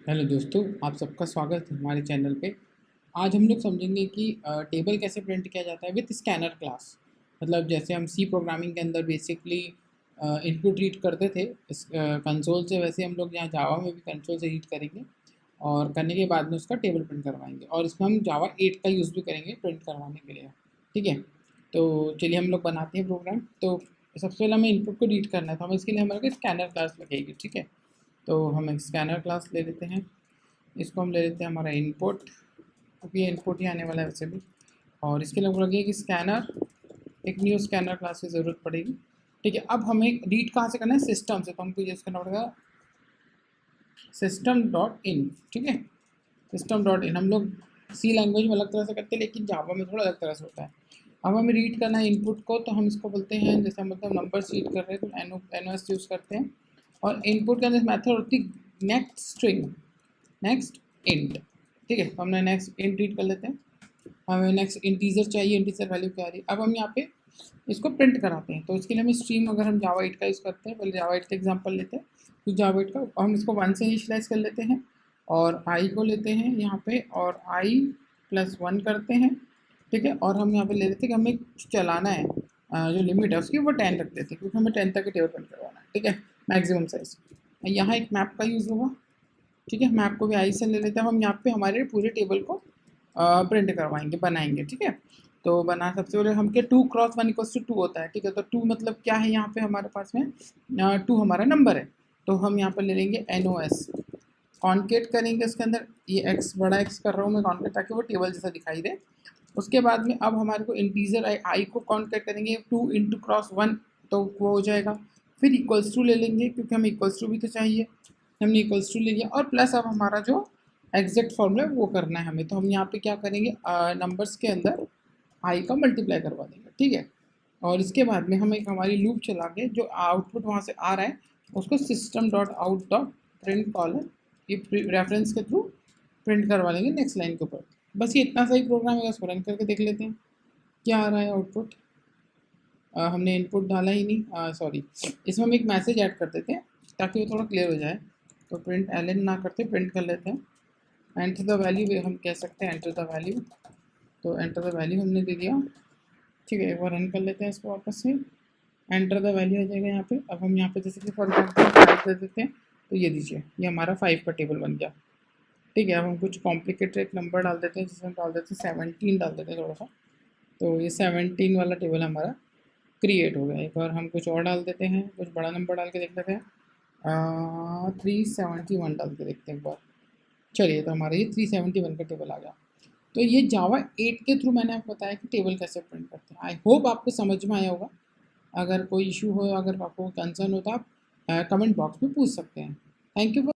Hello दोस्तों, आप सबका स्वागत है हमारे चैनल पे। आज हम लोग समझेंगे कि टेबल कैसे प्रिंट किया जाता है विथ स्कैनर क्लास। मतलब जैसे हम सी प्रोग्रामिंग के अंदर बेसिकली इनपुट रीड करते थे इस कंसोल से, वैसे हम लोग यहाँ जावा में भी कंसोल से रीड करेंगे और करने के बाद में उसका टेबल प्रिंट करवाएंगे। और इसमें हम जावा 8 का यूज़ भी करेंगे प्रिंट करवाने के लिए। ठीक है, तो चलिए हम लोग बनाते हैं प्रोग्राम। तो सबसे पहले हमें इनपुट को रीड करना है, तो हम इसके लिए हमारे को स्कैनर क्लास लगेगी। ठीक है, तो हम एक स्कैनर क्लास ले लेते हैं। इसको हम ले लेते हैं हमारा इनपुट, क्योंकि ये इनपुट ही आने वाला है वैसे भी। और इसके लिए हमको लगेगा कि स्कैनर, एक न्यू स्कैनर क्लास की ज़रूरत पड़ेगी। ठीक है, अब हमें रीड कहाँ से करना है? सिस्टम से। तो हमको यूज़ करना पड़ेगा सिस्टम डॉट इन। ठीक है, सिस्टम डॉट इन हम लोग सी लैंग्वेज में अलग तरह से करते हैं, लेकिन जावा में थोड़ा अलग तरह से होता है। अब हमें रीड करना है इनपुट को, तो हम इसको बोलते हैं, जैसे हम मतलब नंबर रीड कर रहे हैं तो एन एस यूज़ करते हैं। और इनपुट के अंदर मेथड होती है नेक्स्ट स्ट्रिंग, नेक्स्ट इंट। ठीक है, तो हमने नेक्स्ट इंट रीड कर लेते हैं। हमें नेक्स्ट इंटीजर चाहिए, इंटीजर वैल्यू क्या आ रही है। अब हम यहाँ पे इसको प्रिंट कराते हैं, तो इसके लिए हमें स्ट्रीम, अगर हम जावा 8 का यूज़ करते हैं, पहले जावा 8 का एग्जांपल लेते हैं। तो जावा 8 का हम इसको 1 से इनिशियलाइज कर लेते हैं और आई को लेते हैं यहाँ पे और आई प्लस 1 करते हैं। ठीक है, और हम यहाँ पे ले लेते हैं कि हमें चलाना है, जो लिमिट है उसकी वो 10 रख देते हैं, क्योंकि हमें 10 तक के टेबल प्रिंट करवाना है। ठीक है, मैक्सिमम साइज। यहाँ एक मैप का यूज़ होगा। ठीक है, मैप को भी आई से ले लेते हैं। हम यहाँ पे हमारे पूरे टेबल को प्रिंट करवाएंगे, बनाएंगे। ठीक है, तो बना सबसे पहले हम क्या 2x1 = 2 होता है। ठीक है, तो 2 मतलब क्या है यहाँ पे हमारे पास में 2 हमारा नंबर है। तो हम यहाँ पर ले लेंगे NOS, कॉन्केट करेंगे इसके अंदर। ये एक्स, बड़ा एक्स कर रहा हूँ मैं कॉन्केट, ताकि वो टेबल जैसा दिखाई दे। उसके बाद में अब हमारे को इंटीजर आई को कॉन्केट करेंगे 2 इंटू क्रॉस 1, तो वो हो जाएगा। फिर इक्वल्स टू ले लेंगे, क्योंकि हमें इक्वल्स टू भी तो चाहिए। हमने इक्वल्स टू ले लिया और प्लस अब हमारा जो एग्जैक्ट फॉर्मूला है वो करना है हमें। तो हम यहाँ पे क्या करेंगे, नंबर्स के अंदर आई का मल्टीप्लाई करवा देंगे। ठीक है, और इसके बाद में हम एक हमारी लूप चला के जो आउटपुट वहाँ से आ रहा है उसको system dot out dot print caller, ये रेफरेंस के थ्रू प्रिंट करवा लेंगे नेक्स्ट लाइन के ऊपर। बस ये इतना सही प्रोग्राम है, इसको रन करके देख लेते हैं क्या आ रहा है आउटपुट। हमने इनपुट डाला ही नहीं, सॉरी। इसमें हम एक मैसेज ऐड कर देते हैं ताकि वो थोड़ा क्लियर हो जाए। तो प्रिंट एलन ना करते प्रिंट कर लेते हैं। एंटर द वैल्यू हम कह सकते हैं, एंटर द वैल्यू। तो एंटर द वैल्यू हमने दे दिया। ठीक है, एक बार रन कर लेते हैं इसको वापस से। एंटर द वैल्यू आ जाएगा यहाँ पे। अब हम यहाँ पे जैसे कि फॉर एग्जाम्पल 5 दे देते हैं, तो ये दीजिए, ये हमारा 5 का टेबल बन गया। ठीक है, अब हम कुछ कॉम्प्लिकेटेड नंबर डाल देते हैं, जिसमें डाल देते हैं 17 डाल देते हैं थोड़ा सा। तो ये 17 वाला टेबल हमारा क्रिएट हो गया। एक बार हम कुछ और डाल देते हैं, कुछ बड़ा नंबर डाल के देख लेते हैं। 371 डाल के देखते हैं एक बार। चलिए, तो हमारा ये 371 का टेबल आ गया। तो ये जावा 8 के थ्रू मैंने आपको बताया कि टेबल कैसे प्रिंट करते हैं। आई होप आपको समझ में आया होगा। अगर कोई इशू हो, अगर आपको कंसर्न हो, तो आप कमेंट बॉक्स में पूछ सकते हैं। Thank you for